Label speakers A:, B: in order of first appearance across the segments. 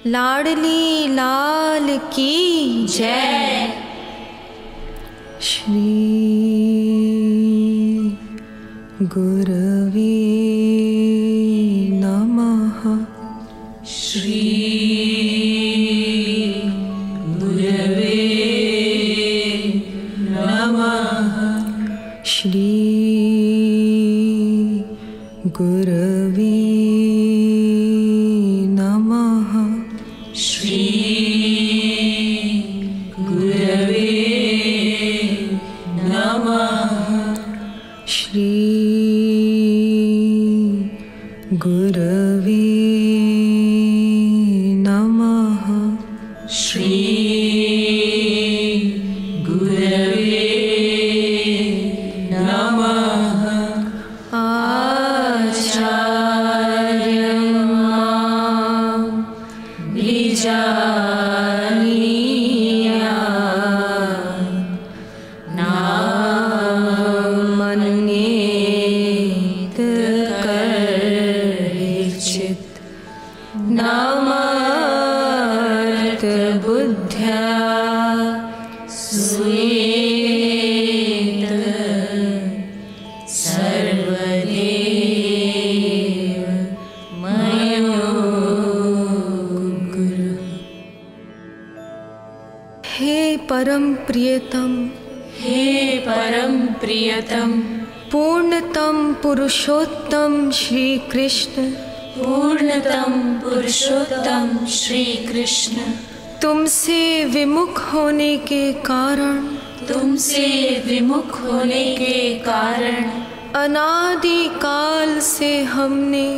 A: लाडली लाल की जय। श्री गुरवे नमः।
B: श्री गुरवे नमः।
A: श्री गुरवे नमः।
B: श्री गुरवे नमः।
A: श्री गुरवे नमः।
B: श्री गुरवे नमः।
A: आचार्यं मां बीजानीयात् नामन्येत कर्हिचित् नामार्थबुद्ध्या सुयेत सर्वदेव मयो गुरु। हे परम प्रियतम,
B: हे परम प्रियतम,
A: पूर्णतम पुरुषोत्तम श्री कृष्ण,
B: पूर्णतम पुरुषोत्तम श्री कृष्ण,
A: तुमसे विमुख होने के कारण,
B: तुमसे विमुख होने के कारण
A: अनादि काल से हमने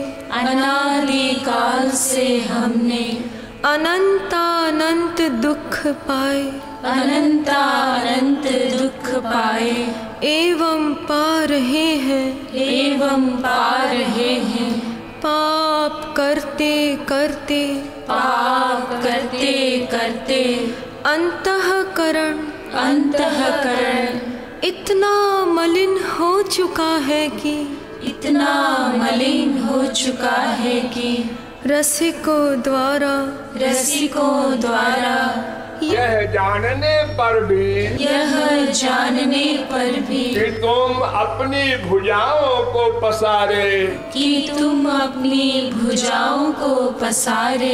A: अनंतानंत दुख पाए,
B: अनंतानंत दुख पाए
A: एवं पा रहे हैं, पाप करते करते अंतःकरण इतना मलिन हो चुका है कि रसिकों द्वारा
C: यह जानने पर भी कि तुम अपनी भुजाओं को पसारे,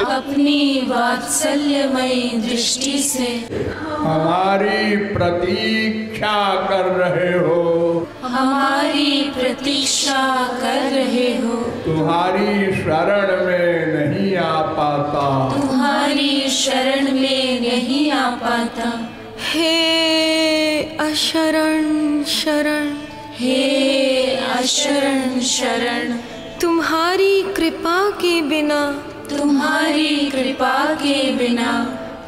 C: अपनी वात्सल्यमयी दृष्टि से हमारी प्रतीक्षा कर रहे हो, तुम्हारी शरण में नहीं आ पाता,
A: हे अशरण शरण, तुम्हारी कृपा के बिना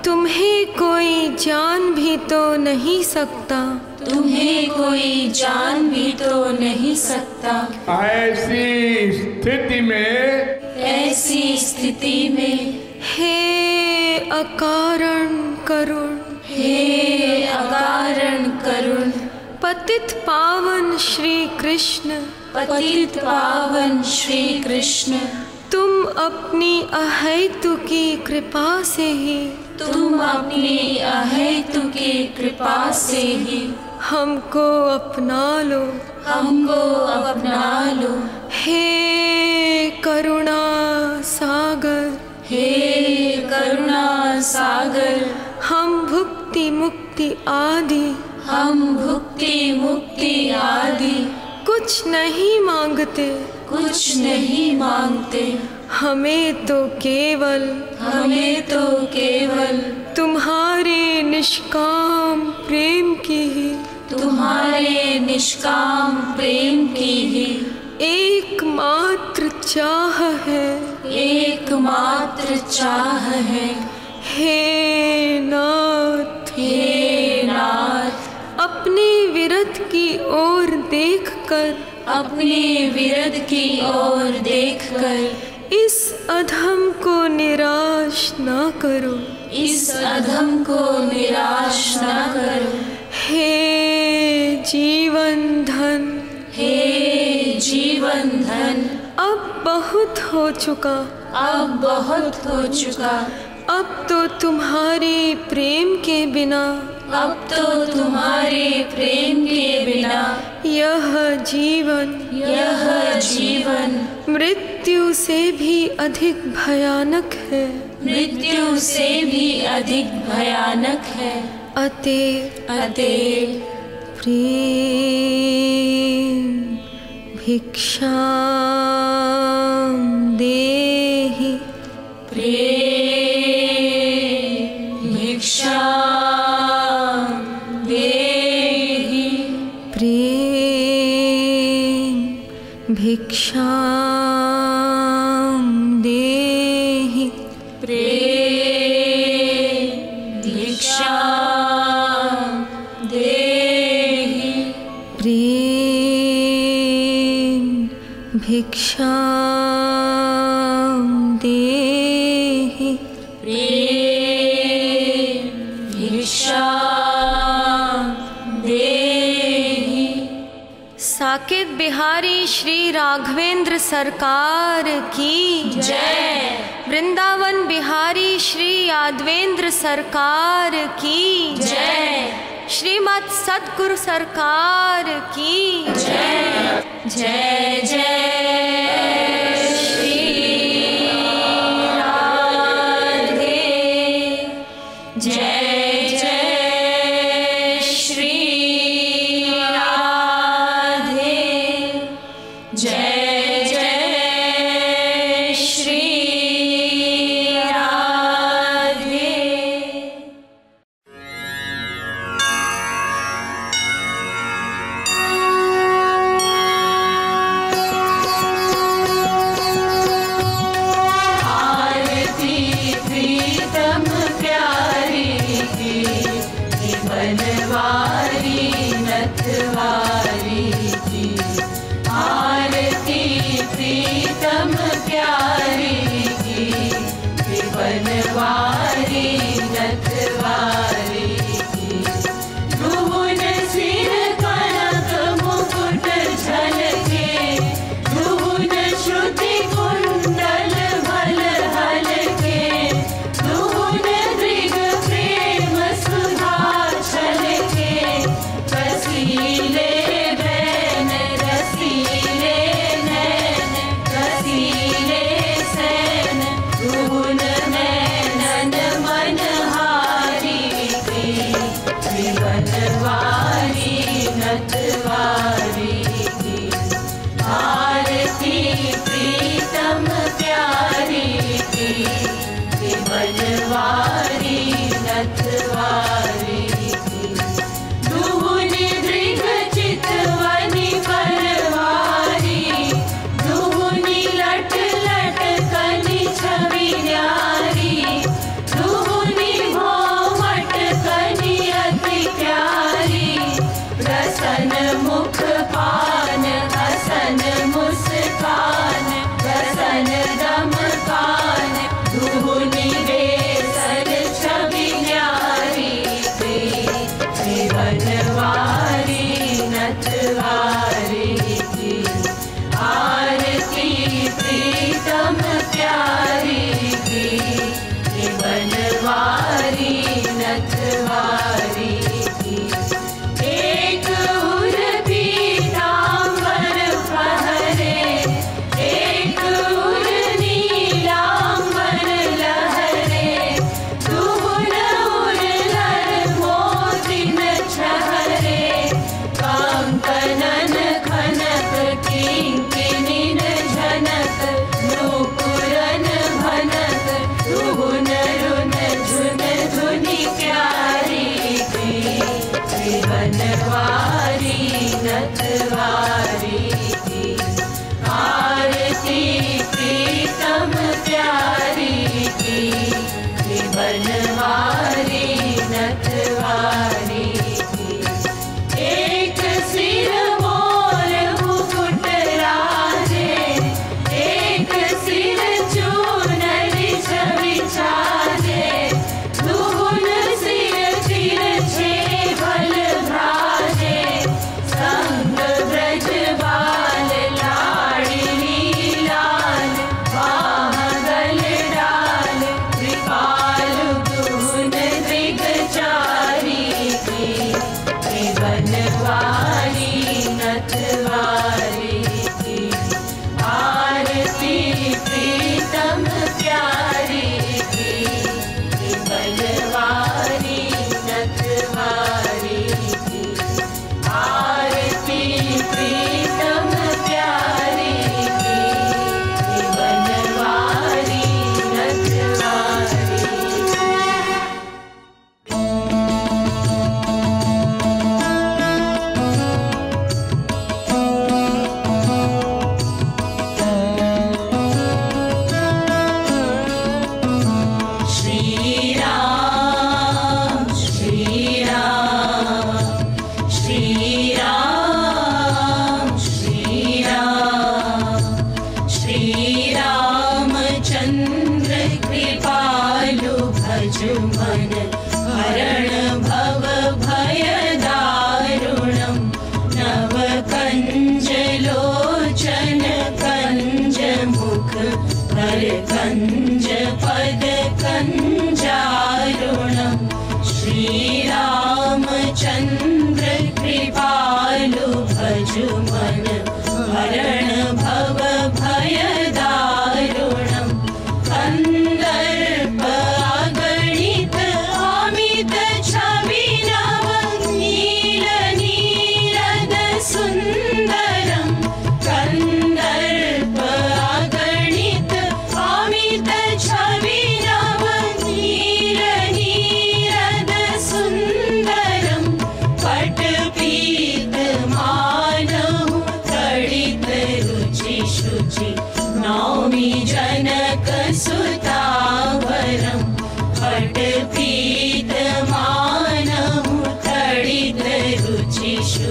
A: तुम्हें कोई जान भी तो नहीं सकता,
C: ऐसी स्थिति में
A: हे अकारण करुण, पतित पावन श्री कृष्ण, तुम अपनी अहेतुकी कृपा से ही हमको अपना लो, हे करुणा सागर, हम भुक्ति मुक्ति आदि कुछ नहीं मांगते, हमें तो केवल तुम्हारे निष्काम प्रेम की ही एकमात्र चाह है, हे नाथ, अपने विरध की ओर देखकर इस अधम को निराश न करो, हे जीवन धन, अब बहुत हो चुका,
B: अब बहुत हो चुका।
A: अब तो तुम्हारे प्रेम के बिना,
B: अब तो तुम्हारे प्रेम के बिना
A: यह जीवन मृत्यु से भी अधिक भयानक है,
B: मृत्यु से भी अधिक भयानक है।
A: अतएव प्रेम भिक्षां देहि,
B: प्रेम भिक्षां देहि,
A: प्रेम भिक्षां देहि,
B: प्रेम भिक्षां देहि,
A: प्रेम भिक्षां देहि,
B: प्रेम भिक्षां देहि।
A: साकेत बिहारी श्री राघवेंद्र सरकार की
B: जय।
A: वृंदावन बिहारी श्री यादवेंद्र सरकार की
B: जय।
A: श्रीमद सद्गुरु सरकार की
B: जय। जय जय श्री राधे, जय जय श्री राधे, जय जय श्री राधे। आरती प्रीतम प्यारी की, बनवारी नथवारी की। आरती प्रीतम प्यारी की, बनवारी नथवारी की। रुहुन सिर कनक मुकुट झलके, रुहुन श्रुति कुंडल भल हलके, रुहुन दृग प्रेम सुधा छलके। रसीले बैन रसीले नैन, रसीले सैन, रुहुन नैनन मनहारी की। बनवारी नथवारी की। आरती प्रीतम प्यारी की, बनवारी नथवारी की। दुहुनि दृग चितवनि परवारी, दुहुनि लट लट कनि छवि न्यारी, दुहुनि भौमट कनि अति प्यारी। प्रसन्न मुख पा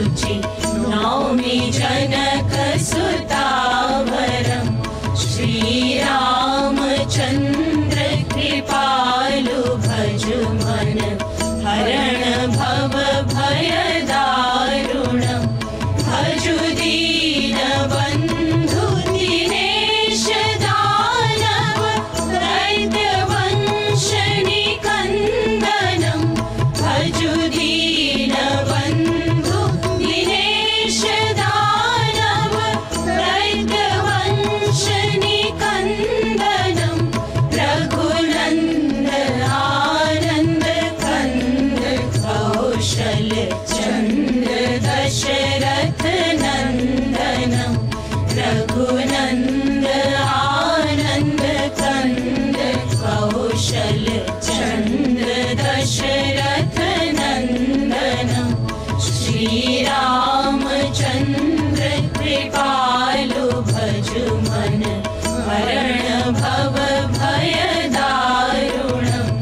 B: शुचि नौमि जनक सुतावरम् श्रीरामचन्द्र कृपालु भजु मन हरण भव भय दारुणम् भजु दीन बन्धु दिनेश दानव दैत्य वंश निकन्दनम् भजु दीन बन्धु दिनेश दानव दैत्य वंश निकन्दनम् रघुनन्द आनन्द कन्द कौशल चन्द्र दशरथ नन्दनम् रघुनन्द आनन्द कन्द कौशल चन्द्र दशरथ नन्दनम् श्रीरामचन्द्र कृपालु भजु मन हरण भव भय दारुणम्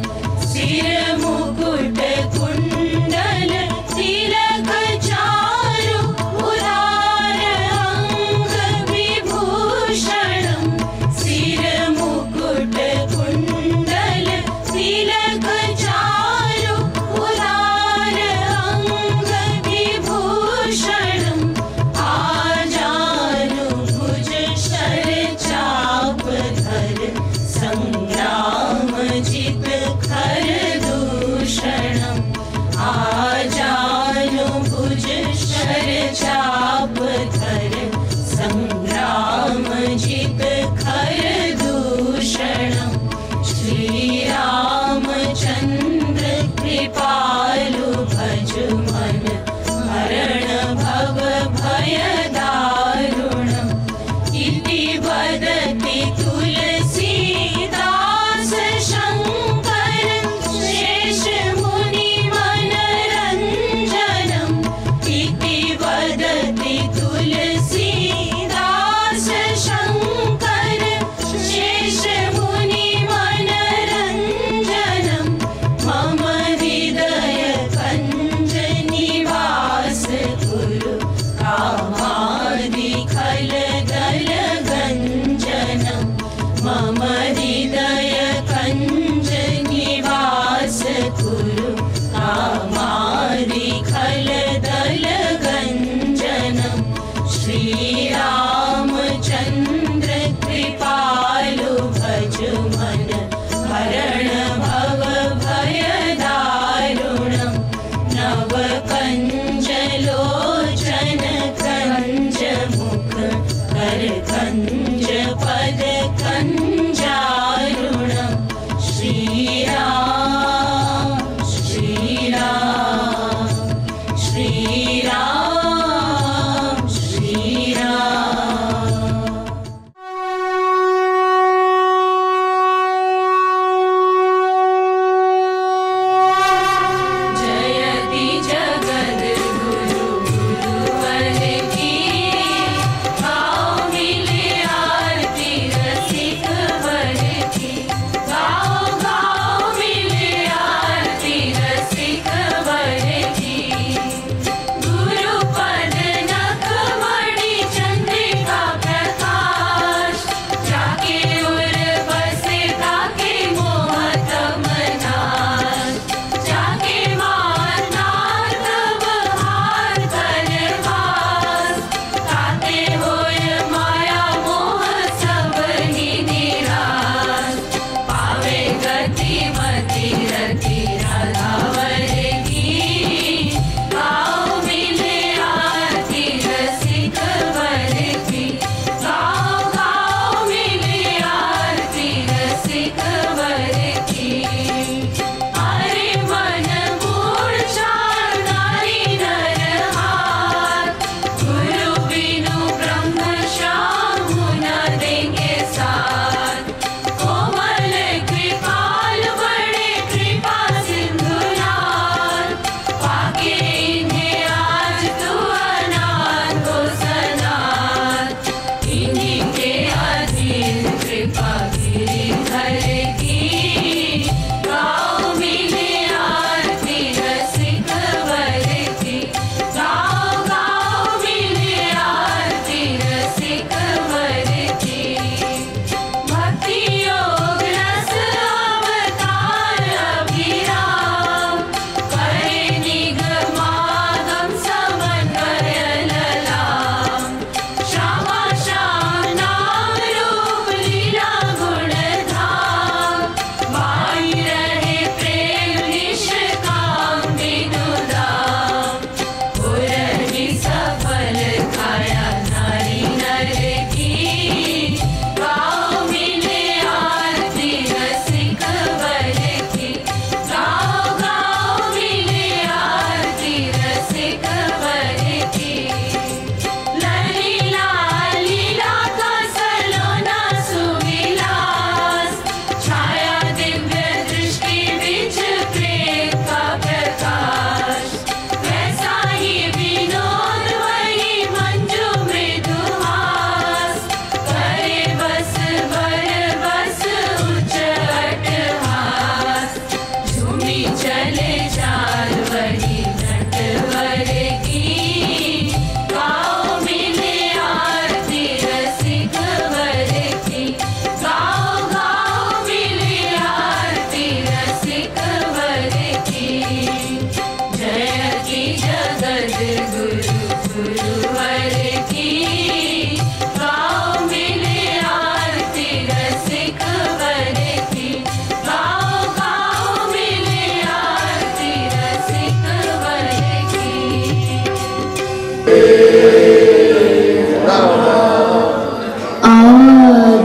B: सिर मुकुट कुण्डल तिलक चारु उदार अंग विभूषणम् सिर मुकुट कुण्डल तिलक चारु उदार अंग विभूषणम् आजानु भुज शर चाप धर संग्राम जित खर दूषणम् आजानु भुज शर चाप धर संग्राम जित खर दूषणम् श्रीरामचन्द्र कृपालु भजु मन हरण भव भय दारुणम् इति वदति तुलसीदास शङ्कर शेष मुनि मनरञ्जनम् इति वदति तुलसीदास शङ्कर शेष मुनि मनरञ्जनम् मम हृदय कञ्जन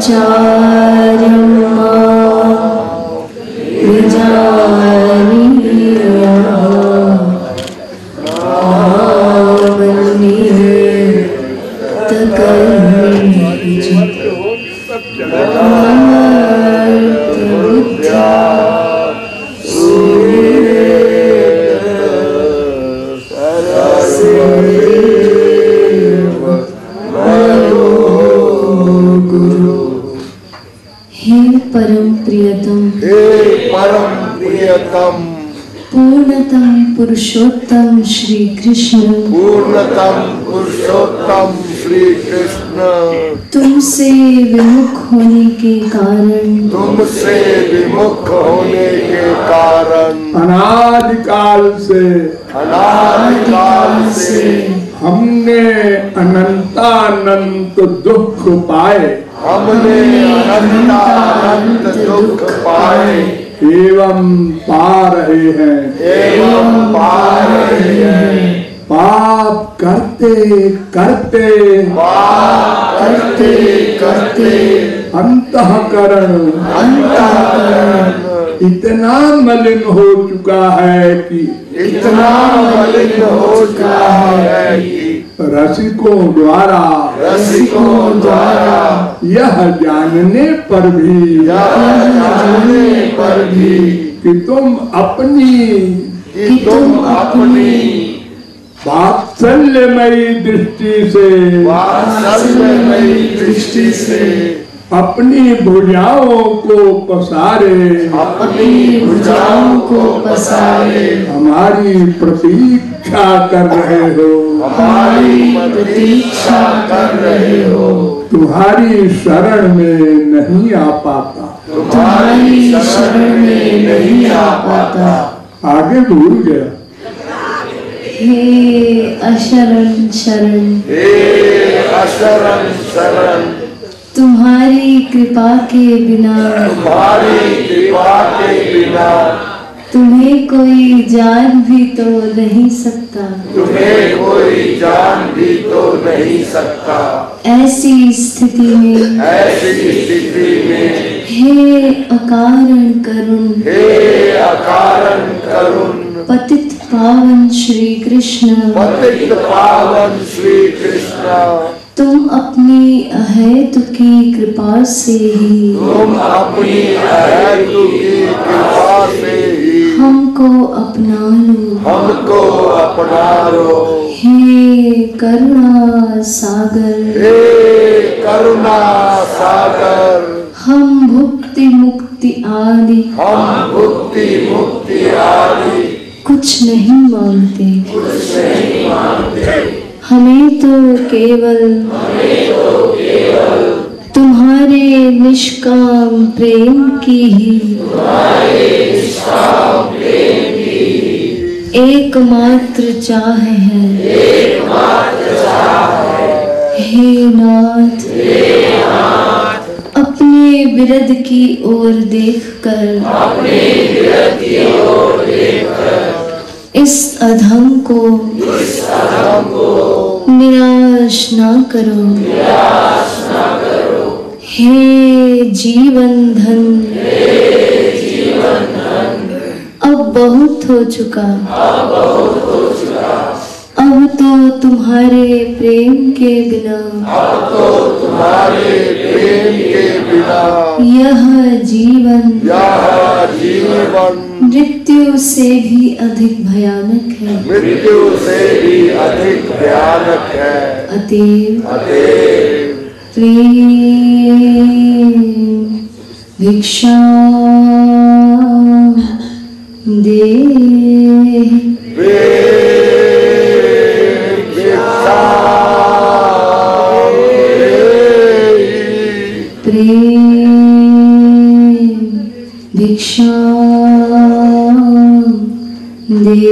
D: विचार्यं मां विजानीय पूर्णतम पुरुषोत्तम श्री कृष्ण,
E: पूर्णतम पुरुषोत्तम श्री कृष्ण,
D: तुमसे विमुख होने के कारण,
E: तुमसे विमुख होने के कारण
C: अनादिकाल से हमने अनंतानंत दुख पाए,
E: हमने अनंतानंत दुख पाए
C: एवं पा रहे हैं, पाप करते करते अंतःकरण इतना मलिन हो चुका है कि रसिकों द्वारा यह जानने पर भी कि तुम अपनी वात्सल्यमयी दृष्टि से अपनी भुजाओं को पसारे हमारी प्रतीक्षा कर रहे हो, तुम्हारी शरण में नहीं आ पाता, आगे भूल गया।
D: हे अशरण शरण, तुम्हारी कृपा के बिना तुम्हें कोई जान भी तो नहीं सकता, ऐसी स्थिति में हे अकारण करुण पतित पावन श्री कृष्ण, तुम अपनी अहेतुकी कृपा से ही हमको अपना लो, हे करुणा सागर, हम भुक्ति मुक्ति आदि कुछ नहीं मांगते, हमें तो केवल तुम्हारे निष्काम प्रेम की ही एकमात्र चाह है। हे नाथ, अपने बिरद की ओर देखकर इस अधम को निराश ना करो, हे जीवन धन, अब बहुत हो चुका, अब तो तुम्हारे प्रेम के बिना यह जीवन मृत्यु से भी अधिक भयानक है, अतएव प्रेम भिक्षा दे, प्रेम भिक्षा दे,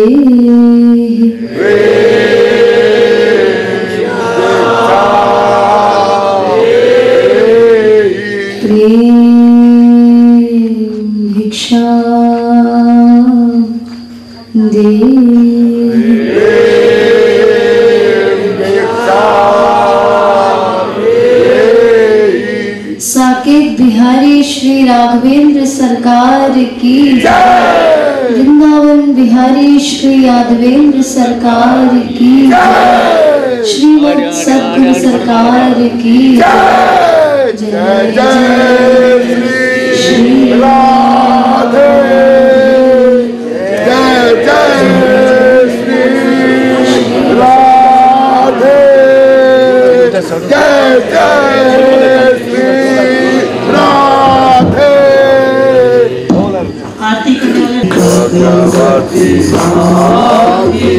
D: प्रेम भिक्षा दे। बिहारी श्री यादवेंद्र सरकार की जय। श्रीमद सद्गुरु सरकार की जय। जय जय श्री राधे। जय जय श्री राधे। जय जय श्री राधे। भगवती माँ की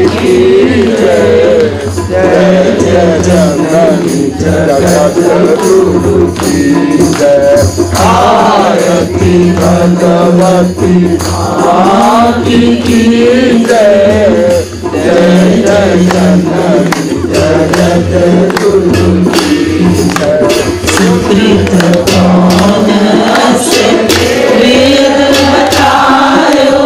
D: जय। जय जय जननी जगद्गुरु की जय। आरती भगवती माँ की जय। जय जय जननी जगद्गुरु की जय। सुकृत कौन से वेद बतायो,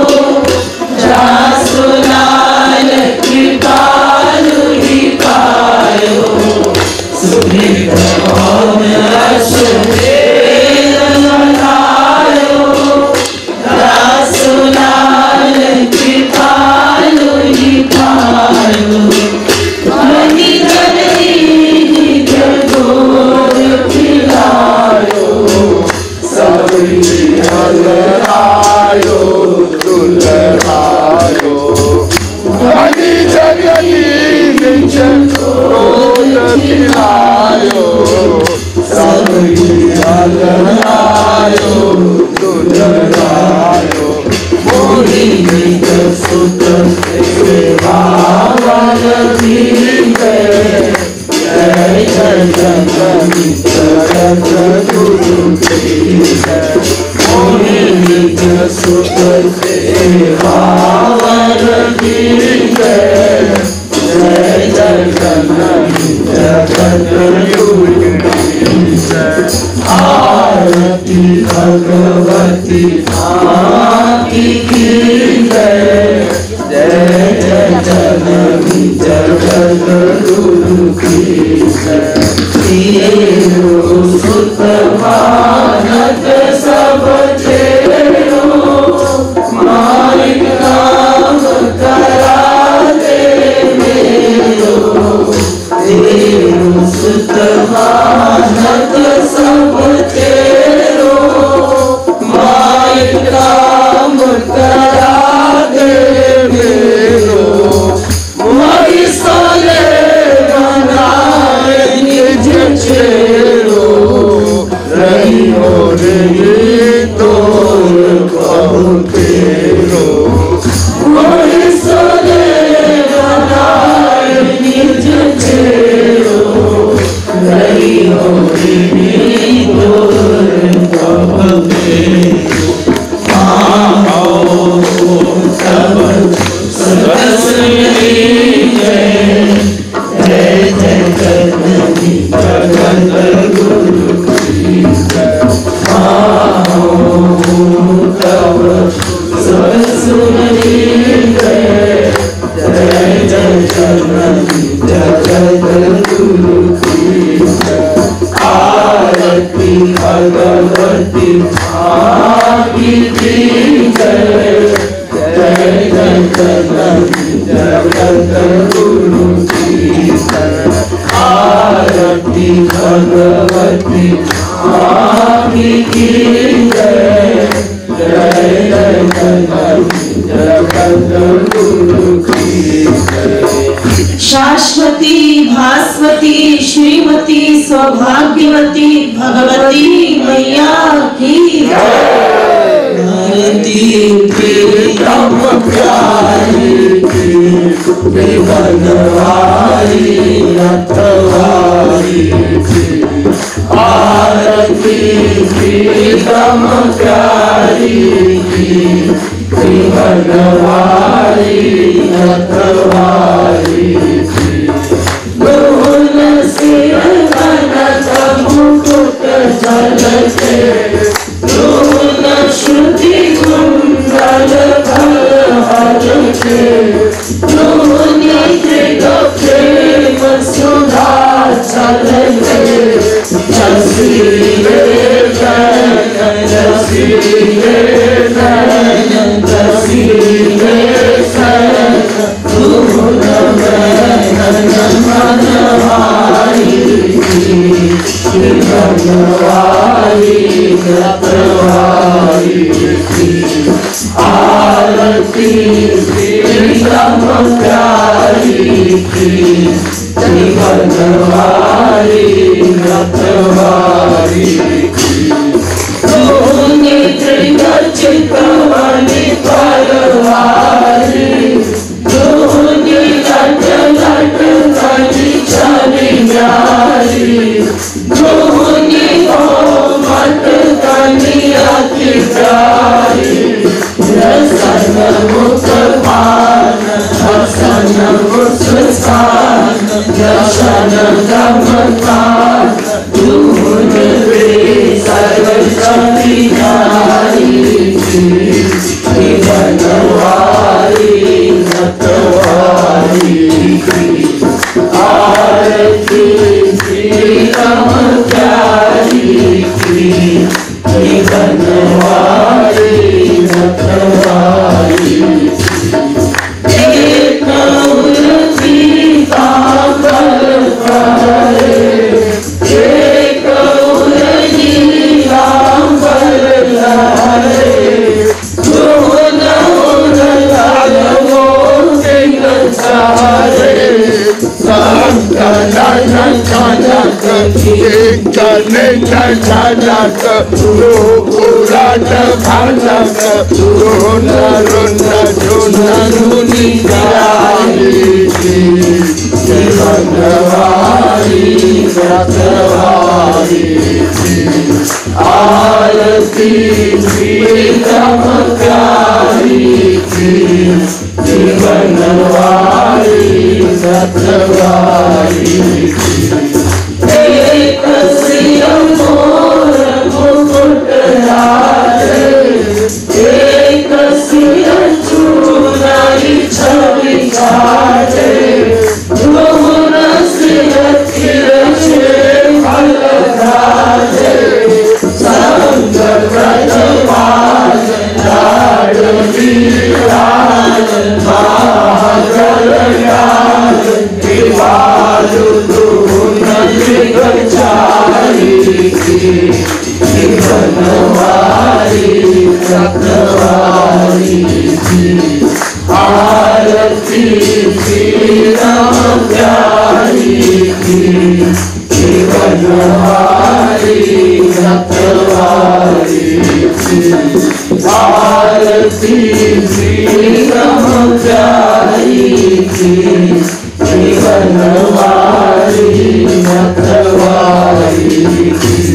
D: जासुलाल कृपालु ही पायो। सुकृत कौन से वेद बतायो, जासुलाल कृपालु ही पायो। मणि जलधि गोद खिलायो, सबरी हलरायो दुलरायो। मणि जलधि गोद खिलायो, सबरी हलरायो दुलरायो। मोहि निज सुत सेवावन जय। जय जय जननी जगद्गुरु की जय। मोहि निज सुत सेवावन जय। जय जय जननी जगद्गुरु की जय। आरती भगवती माँ की जय। जय जय जननी जगद्गुरु की जय। तेरो सुत मानत सब तेरो, मालिक नाम करा दे मेरो। तेरो सुत मानत सब तेरो, मालिक नाम करा दे मेरो। मोहि सोले बनाए निज चेरो, रही हो रे तोर कहु तेरो। मोहि सोले बनाए निज चेरो, रही हो रे तोर कहु तेरो। आओ सब सरस्वती जय। जय जय जननी जगद्गुरु की जय। आओ तब सरस्वती जय। जय जय जननी जगद्गुरु की जय। आरती भगवती माँ की जय। जय जय जननी जगद्गुरु की जय। आरती भगवती माँ की जय। जय जय जननी जगद्गुरु की जय।
F: शाश्वती भास्वती श्रीमती सौभाग्यवती भगवती मैया की
E: आरती प्रीतम प्यारी की बनवारी अथवारी की। आरती प्रीतम प्यारी की बनवारी अथवारी की। गुण सिर कनक मुकुट झलके, गुण श्रुति कुंडल भर हलके। प्रेम सुधा चलके, जसीले नयन जसीले नयन जसीले की बनवारी रखवारी की तूने चितवानी परवारी तूने लट लट करी चली न्यारी तूने हो मत कनिया की प्यारी रसन मुख पान हसन मुस्कान दर्शन गमकान तूने सर्वशक्ति नारी की बनवारी नतवारी की आरती श्रीराम प्यारी की बनवारी नतवारी एक उर्ती कांबर करे एक उर्ती कांबर लहरे दोन लागो सिंह सारे आरती श्रीराम प्यारी की बनवारी सतवारी एक सिया मोर मुकुट लाले एक सिया चूनाई छवि काटे दोन सिया तिरछे फल धारे संग ब्रजपाल लाडली लाल महागल लाल दिवालु चारी की बनवारी रखवारी की आरती श्रीराम प्यारी की बनवारी रखवारी की आरती श्रीराम प्यारी की बनवारी रखवारी की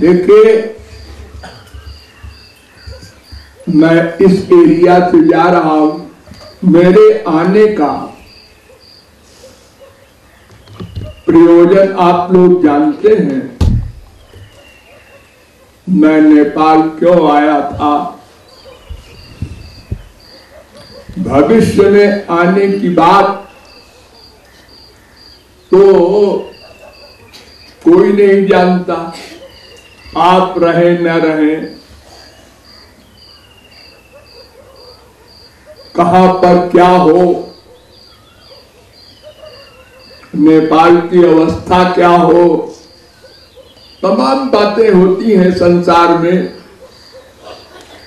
C: देखिए, मैं इस एरिया से जा रहा हूं। मेरे आने का प्रयोजन आप लोग जानते हैं। मैं नेपाल क्यों आया था? भविष्य में आने की बात तो कोई नहीं जानता, आप रहे न रहे, कहां पर क्या हो, नेपाल की अवस्था क्या हो, तमाम बातें होती हैं संसार में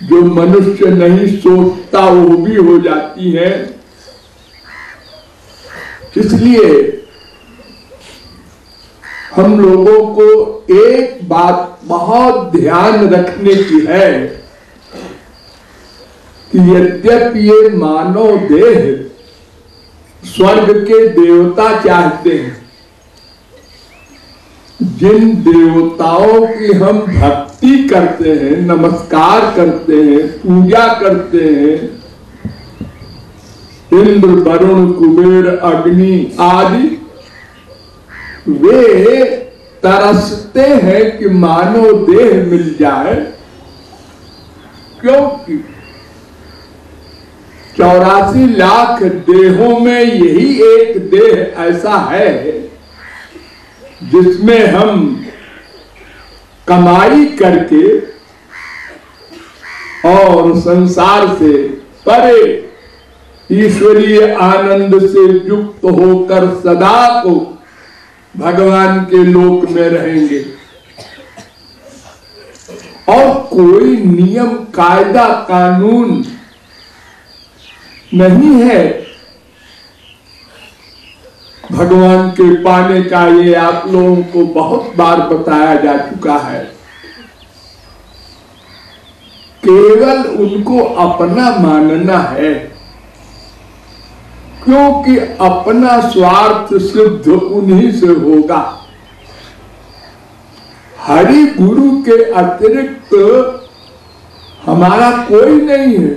C: जो मनुष्य नहीं सोचता वो भी हो जाती है। इसलिए हम लोगों को एक बात बहुत ध्यान रखने की है कि यद्यपि ये मानव देह स्वर्ग के देवता चाहते हैं, जिन देवताओं की हम भक्ति करते हैं, नमस्कार करते हैं, पूजा करते हैं, इंद्र, वरुण, कुबेर, अग्नि आदि, वे तरसते हैं कि मानव देह मिल जाए, क्योंकि 84 लाख देहों में यही एक देह ऐसा है जिसमें हम कमाई करके और संसार से परे ईश्वरीय आनंद से युक्त होकर सदा को भगवान के लोक में रहेंगे। और कोई नियम, कायदा, कानून नहीं है भगवान के पाने का। ये आप लोगों को बहुत बार बताया जा चुका है। केवल उनको अपना मानना है, क्योंकि अपना स्वार्थ सिद्ध उन्हीं से होगा। हरि गुरु के अतिरिक्त हमारा कोई नहीं है।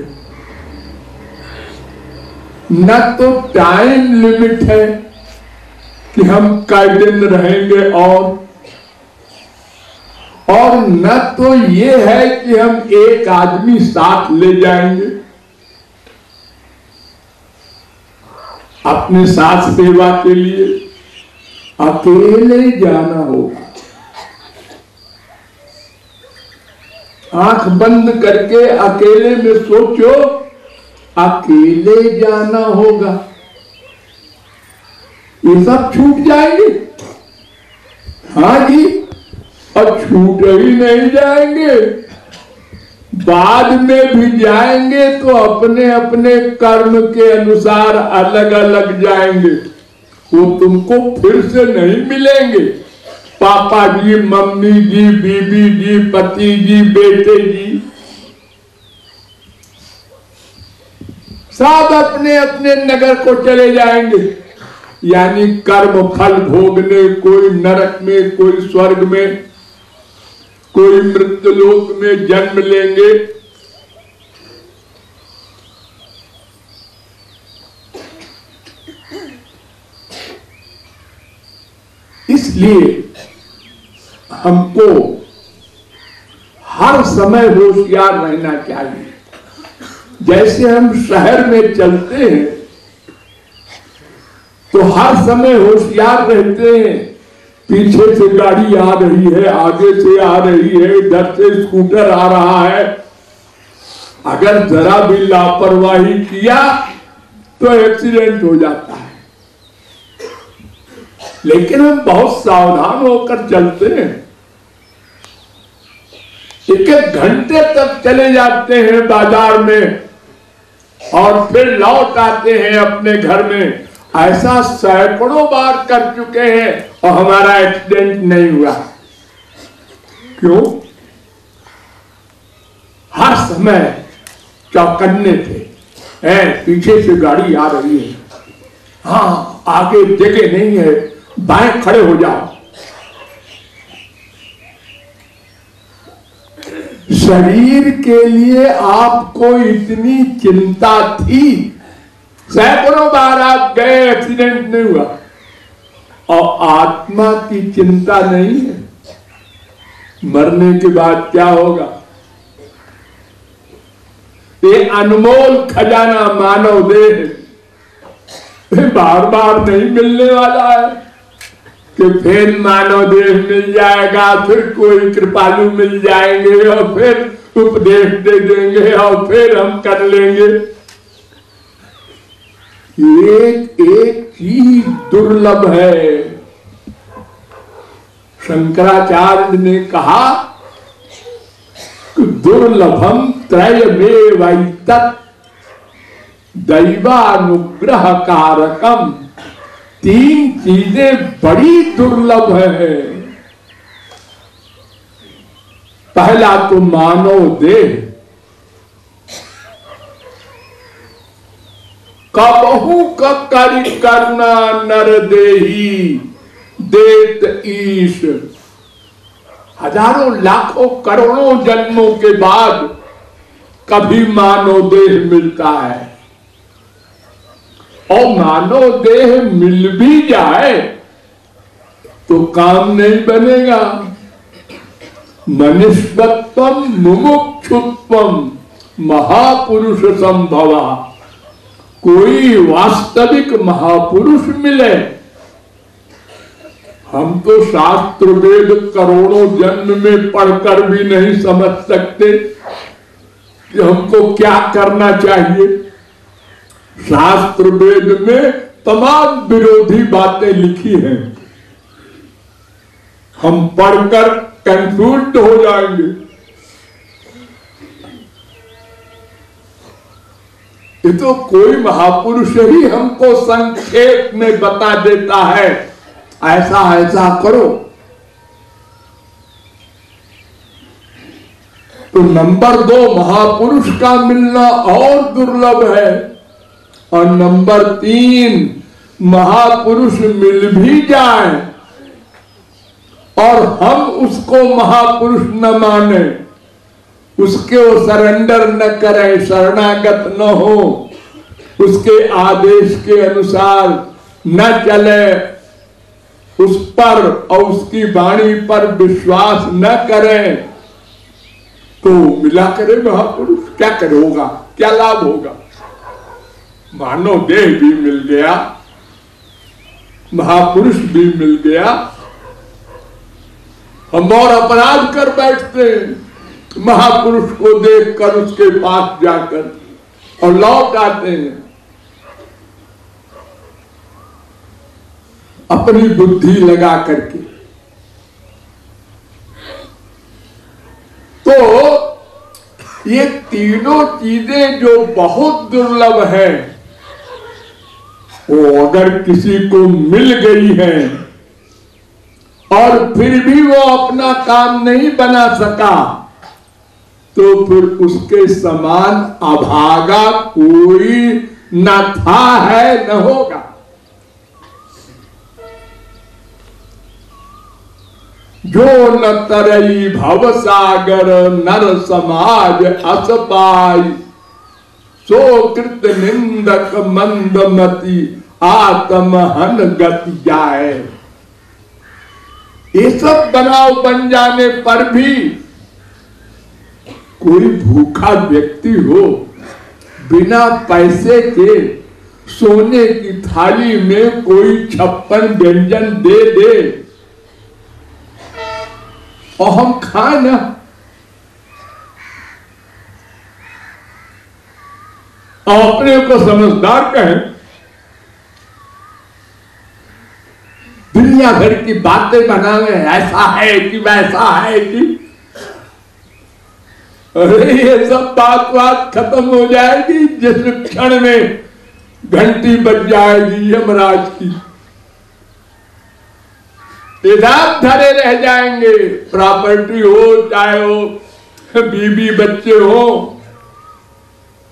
C: न तो टाइम लिमिट है कि हम कई दिन रहेंगे, और न तो ये है कि हम एक आदमी साथ ले जाएंगे। अपने साथ सेवा के लिए अकेले जाना होगा। आंख बंद करके अकेले में सोचो, अकेले जाना होगा। ये सब छूट जाएंगे। हाँ जी, और छूट ही नहीं जाएंगे, बाद में भी जाएंगे तो अपने अपने कर्म के अनुसार अलग अलग जाएंगे। वो तुमको फिर से नहीं मिलेंगे। पापा जी, मम्मी जी, बीबी जी, पति जी, बेटे जी, सब अपने अपने नगर को चले जाएंगे, यानी कर्म फल भोगने। कोई नरक में, कोई स्वर्ग में, कोई मृत्युलोक में जन्म लेंगे। इसलिए हमको हर समय होशियार रहना चाहिए। जैसे हम शहर में चलते हैं तो हर समय होशियार रहते हैं। पीछे से गाड़ी आ रही है, आगे से आ रही है, इधर से स्कूटर आ रहा है। अगर जरा भी लापरवाही किया तो एक्सीडेंट हो जाता है। लेकिन हम बहुत सावधान होकर चलते हैं। एक एक घंटे तक चले जाते हैं बाजार में और फिर लौट आते हैं अपने घर में। ऐसा सैकड़ों बार कर चुके हैं और हमारा एक्सीडेंट नहीं हुआ। क्यों? हर समय चौकन्ने थे। पीछे से गाड़ी आ रही है, हाँ आगे जगह नहीं है, बाएं खड़े हो जाओ। शरीर के लिए आपको इतनी चिंता थी, सैकड़ों बार आप गए, एक्सीडेंट नहीं हुआ, और आत्मा की चिंता नहीं है मरने के बाद क्या होगा। ये अनमोल खजाना मानव देह बार बार नहीं मिलने वाला है कि फिर मानव देह मिल जाएगा, फिर कोई कृपालु मिल जाएंगे और फिर उपदेश दे देंगे और फिर हम कर लेंगे। एक एक चीज दुर्लभ है। शंकराचार्य ने कहा कि दुर्लभम त्रयमेवैतत् दैवानुग्रह कारकम। तीन चीजें बड़ी दुर्लभ है। पहला तो मानव देह, कबहू करी करना नर देही देत ईश। हजारों लाखों करोड़ों जन्मों के बाद कभी मानव देह मिलता है, और मानव देह मिल भी जाए तो काम नहीं बनेगा। मनुष्यत्वम मुमुक्षुत्वम महापुरुष संभवा। कोई वास्तविक महापुरुष मिले। हम तो शास्त्र वेद करोड़ों जन्म में पढ़कर भी नहीं समझ सकते कि हमको क्या करना चाहिए। शास्त्र वेद में तमाम विरोधी बातें लिखी हैं, हम पढ़कर कंफ्यूज हो जाएंगे। ये तो कोई महापुरुष ही हमको संक्षेप में बता देता है, ऐसा ऐसा करो। तो नंबर 2, महापुरुष का मिलना और दुर्लभ है। और नंबर 3, महापुरुष मिल भी जाए और हम उसको महापुरुष न माने, उसके वो सरेंडर न करें, शरणागत न हो, उसके आदेश के अनुसार न चले, उस पर और उसकी वाणी पर विश्वास न करें, तो मिला करे महापुरुष, क्या करे होगा, क्या लाभ होगा। मानव देह भी मिल गया, महापुरुष भी मिल गया, हम और अपराध कर बैठते हैं महापुरुष को देखकर, उसके पास जाकर, और लौट आते हैं अपनी बुद्धि लगा करके। तो ये तीनों चीजें जो बहुत दुर्लभ है, वो अगर किसी को मिल गई है और फिर भी वो अपना काम नहीं बना सका, तो फिर उसके समान अभागा कोई न था, है, न होगा। जो न तरई भव सागर नर समाज अस पाई, सो कृत निंदक मंदमती आत्म हन गति जाए। ये सब बनाव बन जाने पर भी कोई भूखा व्यक्ति हो, बिना पैसे के सोने की थाली में कोई 56 व्यंजन दे दे और हम खाए ना, और अपने को समझदार कहें, दुनिया भर की बातें बनावे, ऐसा है कि वैसा है कि, अरे ये सब बात खत्म हो जाएगी जिस क्षण में घंटी बज जाएगी यमराज की। इधर धरे रह जाएंगे, प्रॉपर्टी हो चाहे हो बीबी बच्चे हो,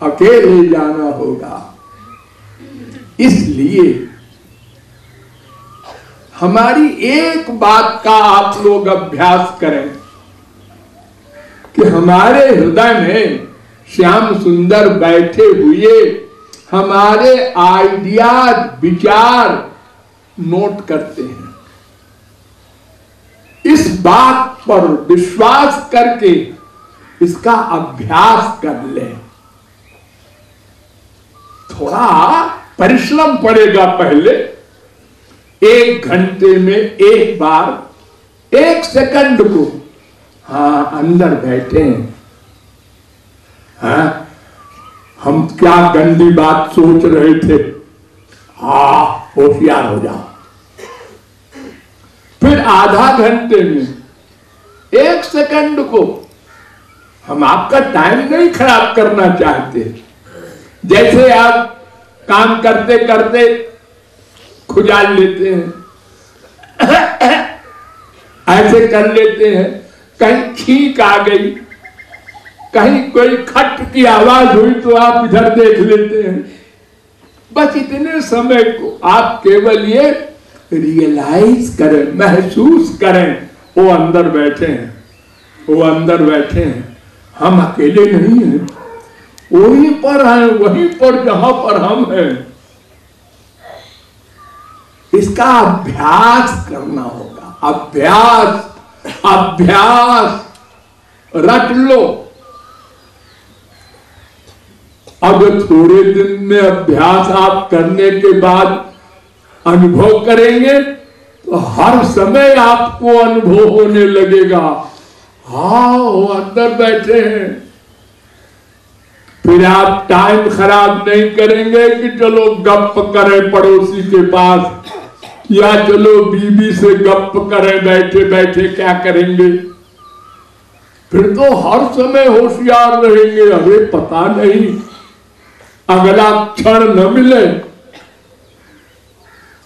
C: अकेले जाना होगा। इसलिए हमारी एक बात का आप लोग अभ्यास करें कि हमारे हृदय में श्याम सुंदर बैठे हुए हमारे आइडिया विचार नोट करते हैं। इस बात पर विश्वास करके इसका अभ्यास कर ले। थोड़ा परिश्रम पड़ेगा। पहले 1 घंटे में एक बार 1 सेकंड को अंदर बैठे हैं। हम क्या गंदी बात सोच रहे थे, होशियार हो जाओ। फिर आधा घंटे में 1 सेकंड को, हम आपका टाइम नहीं खराब करना चाहते। जैसे आप काम करते करते खुजाल लेते हैं, ऐसे कर लेते हैं, कहीं छींक आ गई, कहीं कोई खट की आवाज हुई तो आप इधर देख लेते हैं। बस इतने समय को आप केवल ये रियलाइज करें, महसूस करें, वो अंदर बैठे हैं, वो अंदर बैठे हैं। हम अकेले नहीं हैं, वहीं पर हैं, वहीं पर जहां पर हम हैं। इसका अभ्यास करना होगा। अभ्यास अभ्यास रट लो। अब थोड़े दिन में अभ्यास आप करने के बाद अनुभव करेंगे तो हर समय आपको अनुभव होने लगेगा, वो अंदर बैठे हैं। फिर आप टाइम खराब नहीं करेंगे कि चलो गप करें पड़ोसी के पास, या चलो बीबी से गप करें बैठे बैठे, क्या करेंगे। फिर तो हर समय होशियार रहेंगे। अरे पता नहीं अगला क्षण न मिले।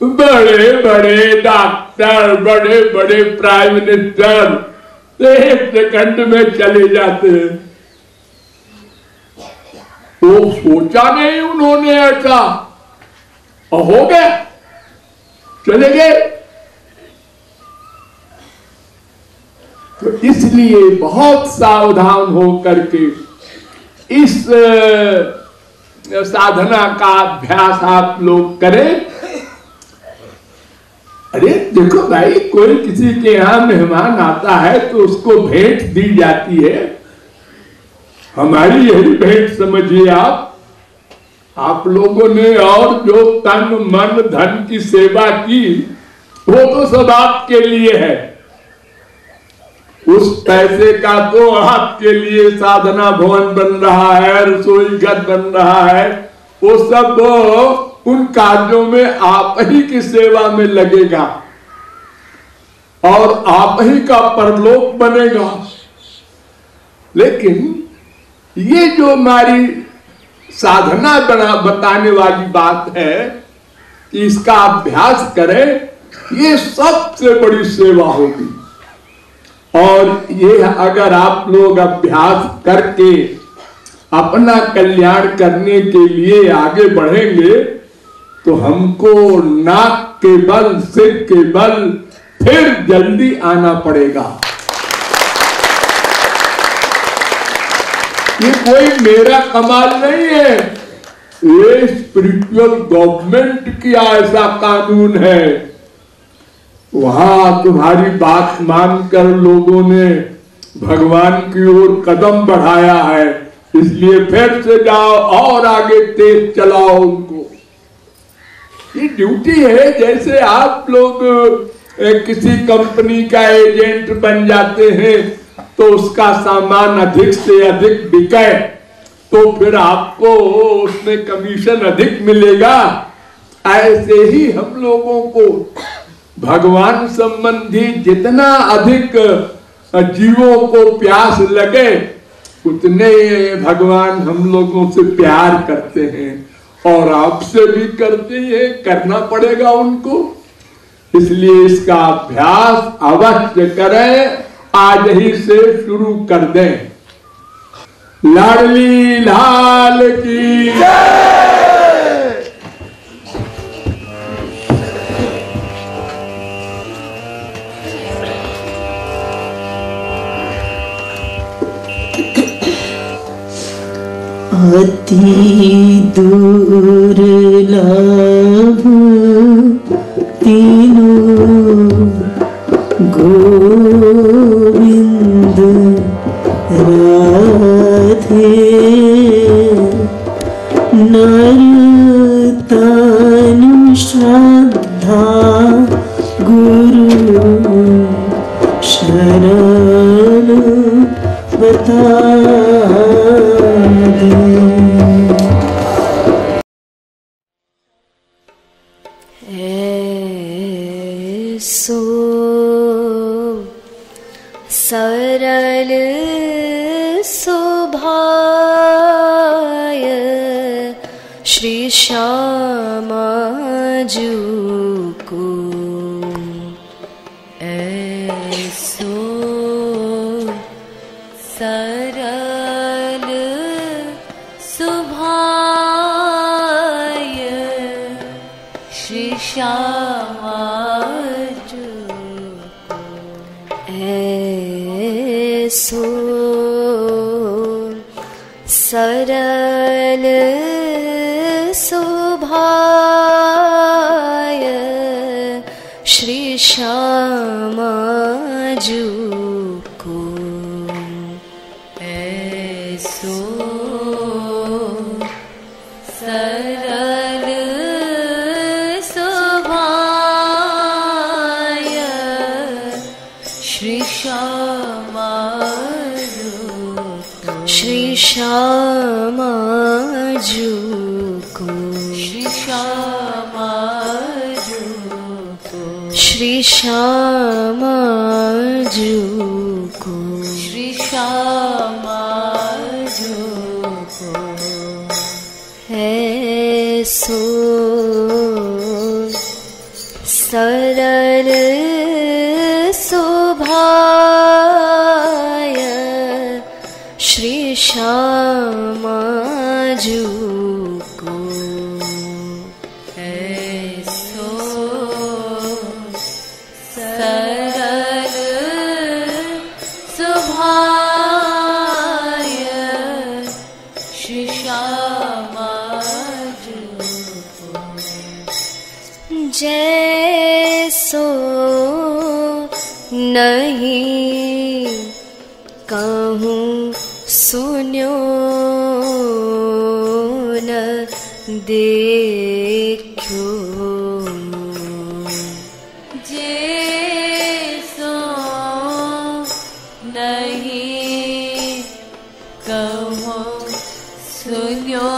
C: बड़े बड़े डॉक्टर, बड़े बड़े प्राइम मिनिस्टर 1 सेकंड में चले जाते हैं। वो सोचा नहीं उन्होंने ऐसा, और हो गया, चले गए। तो इसलिए बहुत सावधान हो करके इस साधना का अभ्यास आप लोग करें। अरे देखो भाई, कोई किसी के यहाँ मेहमान आता है तो उसको भेंट दी जाती है। हमारी यही भेंट समझिए आप लोगों ने, और जो तन मन धन की सेवा की वो तो सब आपके लिए है। उस पैसे का तो आपके लिए साधना भवन बन रहा है, रसोई घर बन रहा है, वो सब उन कार्यों में आप ही की सेवा में लगेगा और आप ही का परलोक बनेगा। लेकिन ये जो हमारी साधना बताने वाली बात है कि इसका अभ्यास करें, ये सबसे बड़ी सेवा होगी। और ये अगर आप लोग अभ्यास करके अपना कल्याण करने के लिए आगे बढ़ेंगे तो हमको नाक के बल, सिर के बल फिर जल्दी आना पड़ेगा। ये कोई मेरा कमाल नहीं है, ये स्पिरिचुअल गवर्नमेंट की ऐसा कानून है। वहां तुम्हारी बात मानकर लोगों ने भगवान की ओर कदम बढ़ाया है, इसलिए फिर से जाओ और आगे तेज चलाओ उनको। ये ड्यूटी है। जैसे आप लोग किसी कंपनी का एजेंट बन जाते हैं तो उसका सामान अधिक से अधिक बिके तो फिर आपको उसमें कमीशन अधिक मिलेगा। ऐसे ही हम लोगों को भगवान संबंधी जितना अधिक जीवों को प्यास लगे उतने भगवान हम लोगों से प्यार करते हैं और आपसे भी करते हैं, करना पड़ेगा उनको। इसलिए इसका अभ्यास अवश्य करें, आज ही से शुरू कर दें। लाडली लाल की जय।
F: अति दुर्लभ तीनों गोविंद राधे नर तनु श्रद्धा गुरु शरण बता दे।
A: ऐसो सरल स्वभाव श्री श्यामा जी को, ऐसो सरल स्वभाव श्री श्यामा जी को, ऐसो सरल स्वभाव श्री श्यामा जी को, ऐसो सरल स्वभाव श्री श्यामा श्री श्यामा जी को, श्री श्यामा जी को, श्री श्यामा जी को, श्री श्यामा जी को, ऐसो सरल स्वभाव श्री श्यामा जी को, ऐसो सरल स्वभाव श्री श्यामा जी को, जैसो नहीं कहूँ सुन्यो न देखो, जैसो नहीं कहूँ सुन्यो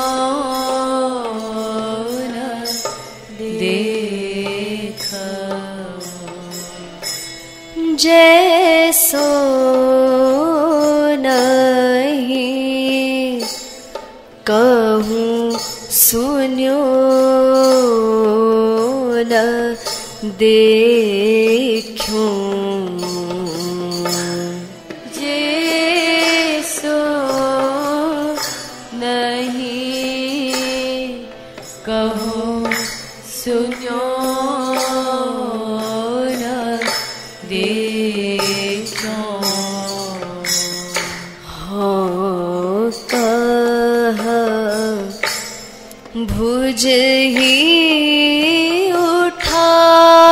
A: न देखो, जैसो नहीं कहूँ सुन्यो न देखो, जैसो नहीं कहूँ सुन्यो न देखो, हाँ कह भुज ही उठाय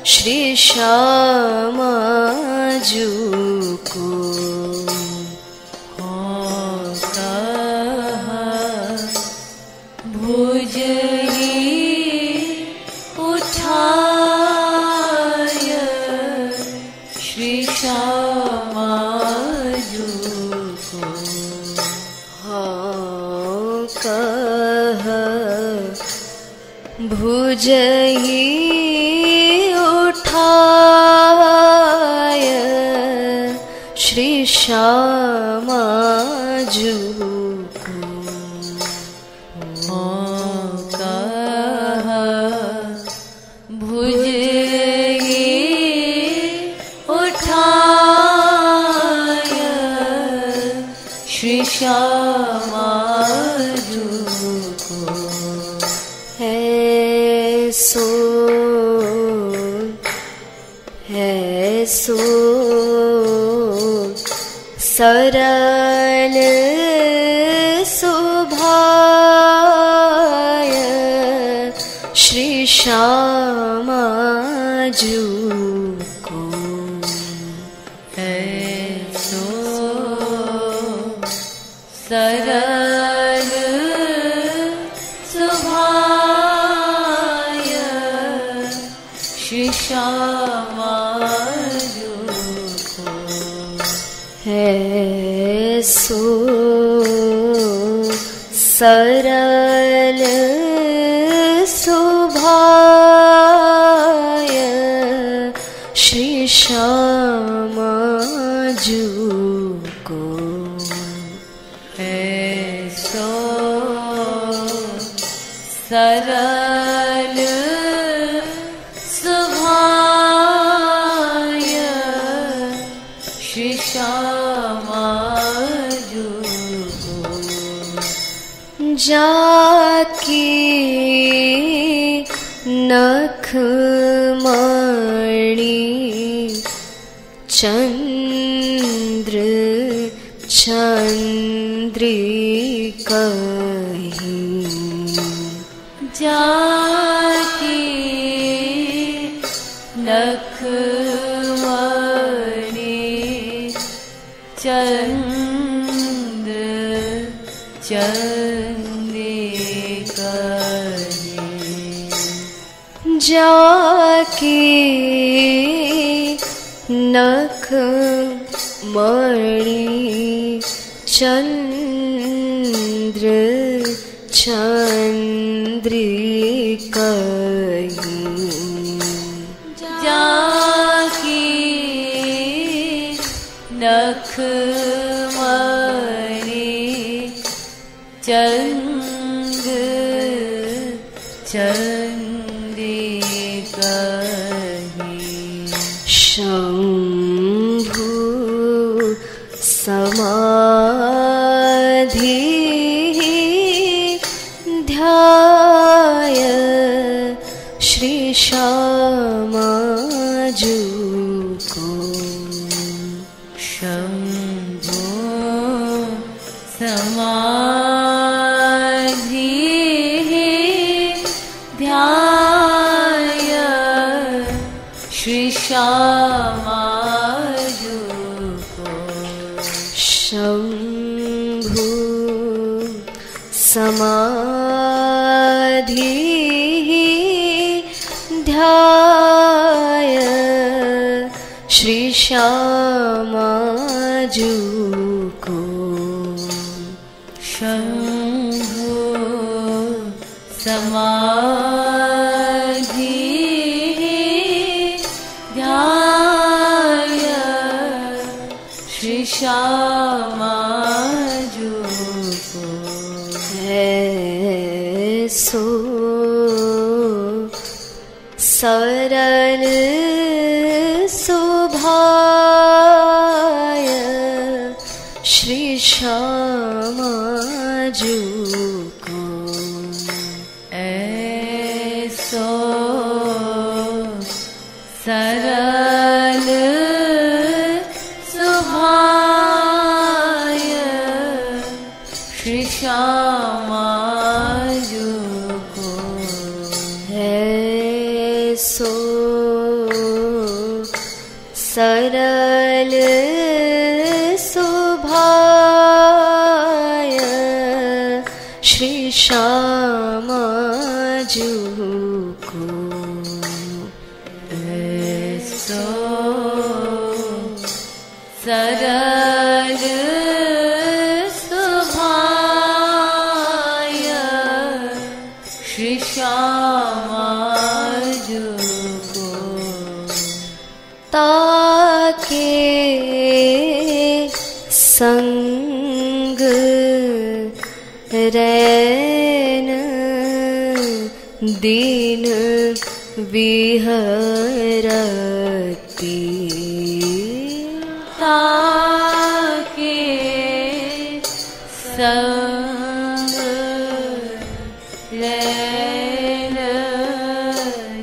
A: श्री श्यामा जी को, हाँ कह भुज ही उठाय श्री श्यामा जी को, हाँ कह भुज ही उठाय श्री श्यामा जी को, हाँ कह भुज ही उठाय श्री श्यामा जी को, ऐसो सरल सुभाय श्री श्यामा जू को
B: ऐसो सरल सुभाय श्री श्यामा जू को
A: है सो सरल सुभाय श्री श्यामा जू को
B: ऐसो सरल सुभाय श्री श्यामा जू को
A: जाकी नख मणि चंद्र चंद्रिकहि
B: जाकी नख मणि चंद्र चंद्रिकहि
A: जाकी नख मणि चंद्र चंद्रिकहि
B: जाकी नख मणि चंद्र चंद्रिकहि
A: शंभु समाधि ध्याय श्री श्यामा जू को
B: शंभो समाधि ध्याय श्री श्यामा जू को
A: शंभु समाधि ध्याय श्री श्यामा जू को
B: शंभो समाधि ध्याय श्री श्यामा जू को
A: ऐसो सरल सुभाय श्री श्यामा जू को
B: ऐसो सरल सुभाय श्री श्यामा जू को
A: ऐसो सरल सुभाय श्री श्यामा जू को
B: ऐसो सरल सुभाय श्री श्यामा जू को
A: ताके संग रैन दीन विहरती
B: ताके संग रैन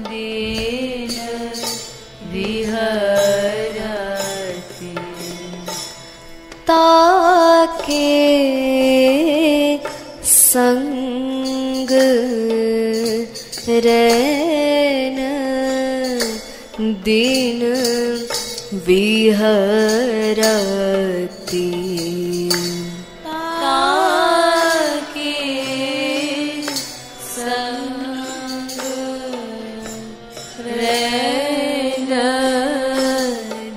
B: दीन विहरती
A: ताके संग रैन दिन विहरती
B: ताके संग रैन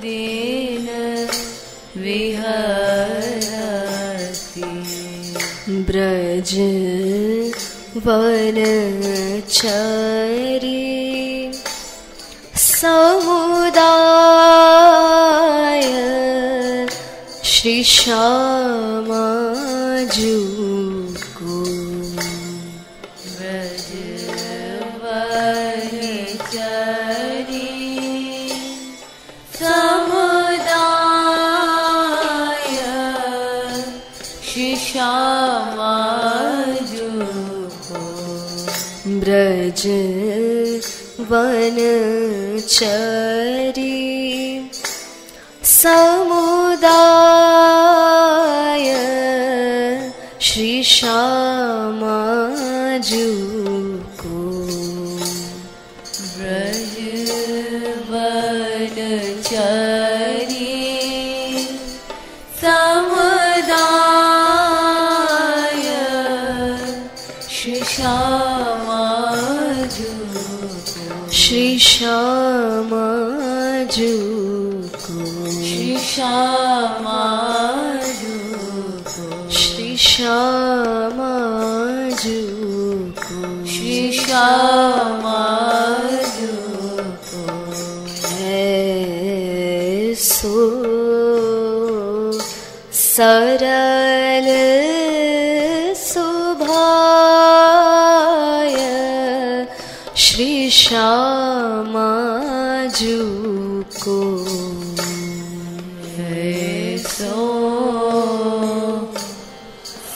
B: दिन विहरती
A: ब्रज वनचरी समुदाय श्री श्यामाजू को
B: ब्रज वनचरी समुदाय श्री श्यामाजू को
A: ब्रज वनचरी समुदाय श्री श्यामाजू को
B: ब्रज वनचरी समुदाय श्री श्यामाजू
A: श्री श्यामाजू को
B: श्री श्यामाजू
A: श्री श्यामाजू को
B: श्री श्यामाजू
A: सो सरल सुभाय श्री श्यामाजू को
B: सो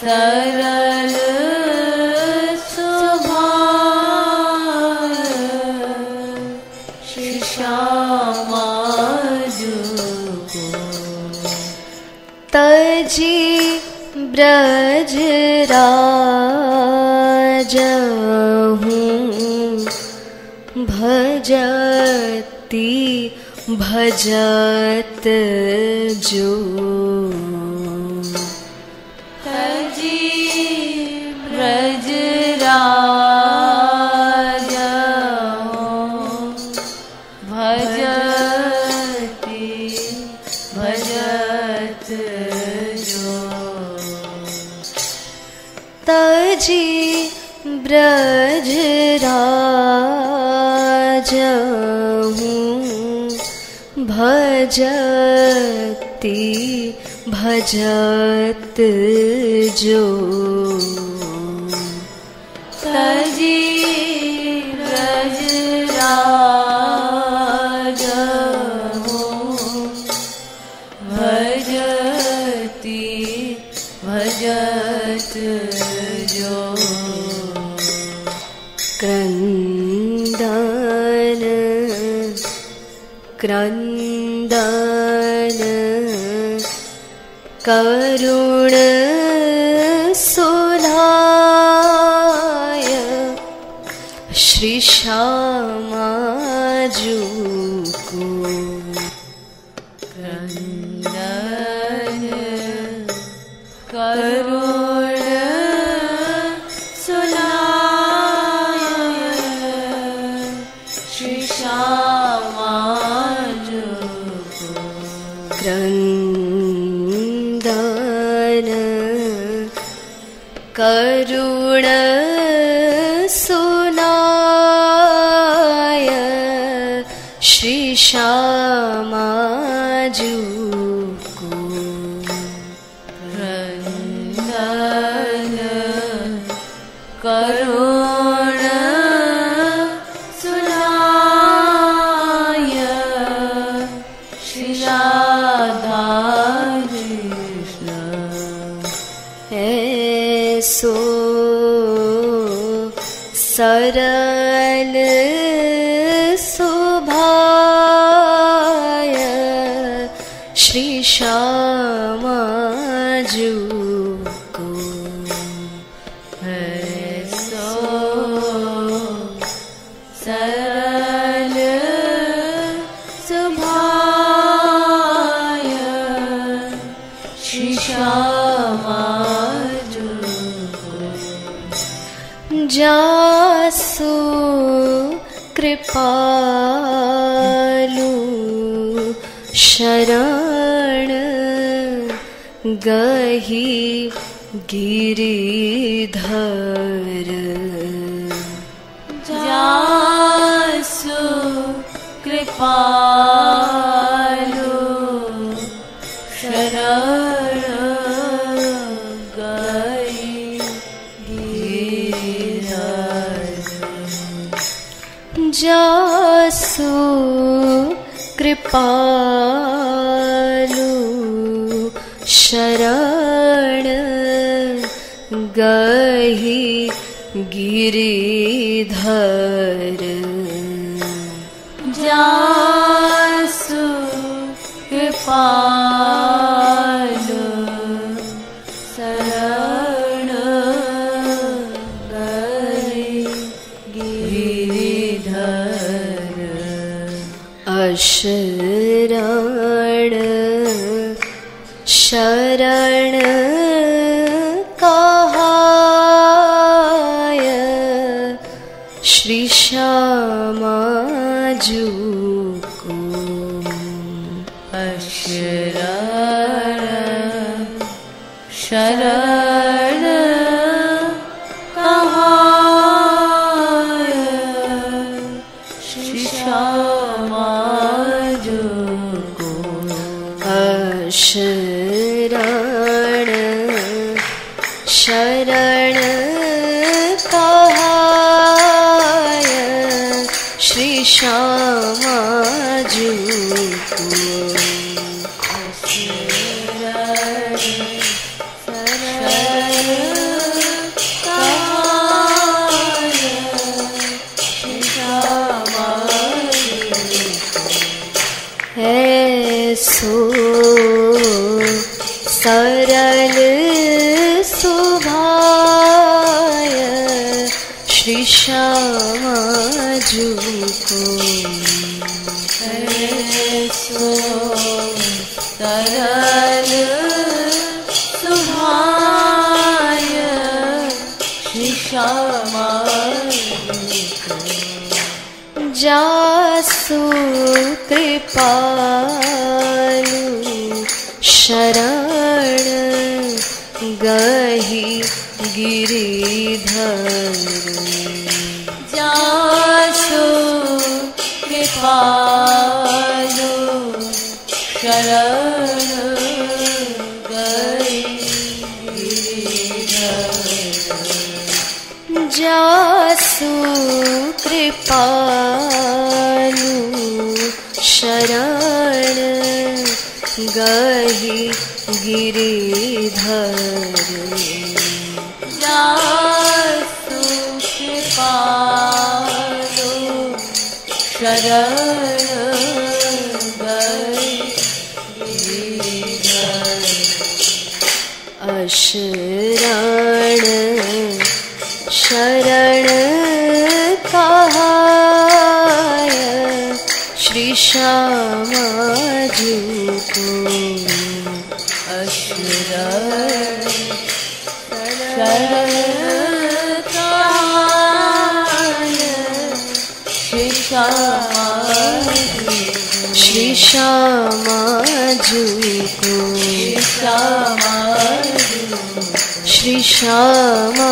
B: सरल सुभाय श्री श्यामाजू को
A: तजी ब्रज राजहूँ भजती भजत जो
B: तजी ब्रज राजहूँ भजती भजत जो
A: तजी ब्रज राजहूँ भजती भजत जो
B: तजी ब्रज राजहूँ भजती भजत जो
A: क्रंदन क्रंदन करुण सुनाय श्री श्यामाजू को
B: क्रंदन करुण सुनाय श्री श्यामाजू को
A: क्रंदन करुण सुनाय श्री श्यामाजू को
B: क्रंदन करुण सुनाय श्री राधा कृष्ण
A: ऐसो सरल सुभाय श्यामा जू को
B: है सो सरल सुभाय श्री श्यामा जू
A: जासु कृपालु शरण गही गिरिधर
B: जासु कृपालु शरण गई गिरिधर
A: जासु कृपालु शरण गही गिरिधर
B: जासु कृपालु शरण गई गिरिधर
A: अशरण शरण कहाय श्री श्यामा जू को
B: अशरण शरण कहाय श्री श्यामा जू को
A: शरण शरण कहाय श्री श्यामा जू को सो सरल सुभाय श्री श्यामा जू को
B: सो सरल सुभाय श्री श्यामा
A: जासु कृपालु शरण गही गिरिधर
B: जासु कृपालु शरण गई गिरिधर
A: जासु कृपालु शरण गही गिरिधर
B: जासु कृपालु शरण गई गिरिधर
A: अशरण शरण कहाय श्री श्यामा जू को
B: अशरण शरण कहाय श्री
A: श्यामा जू को श्री श्यामा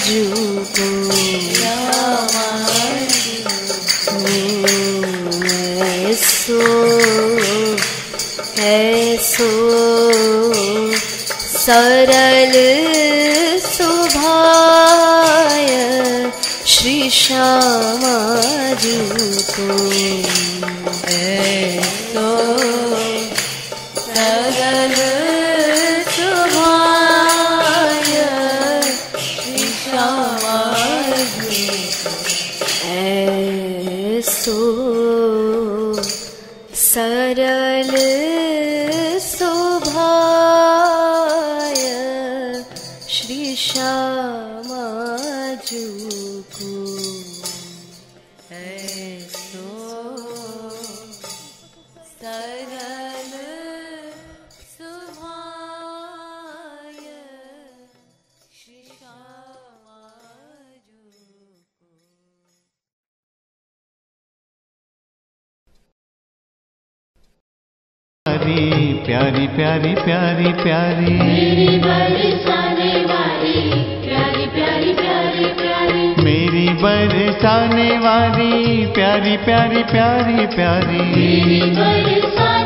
A: जू को ऐसो ऐसो सरल सुभाय श्री श्यामा जू को
B: ऐसो सरल सुभाय श्री श्यामा जू
A: ऐसो सरल
G: वाली प्यारी प्यारी प्यारी प्यारी,
B: मेरी बरसाने वाली प्यारी प्यारी प्यारी प्यारी,
G: मेरी बरसाने वाली प्यारी प्यारी प्यारी प्यारी,
B: मेरी बरसाने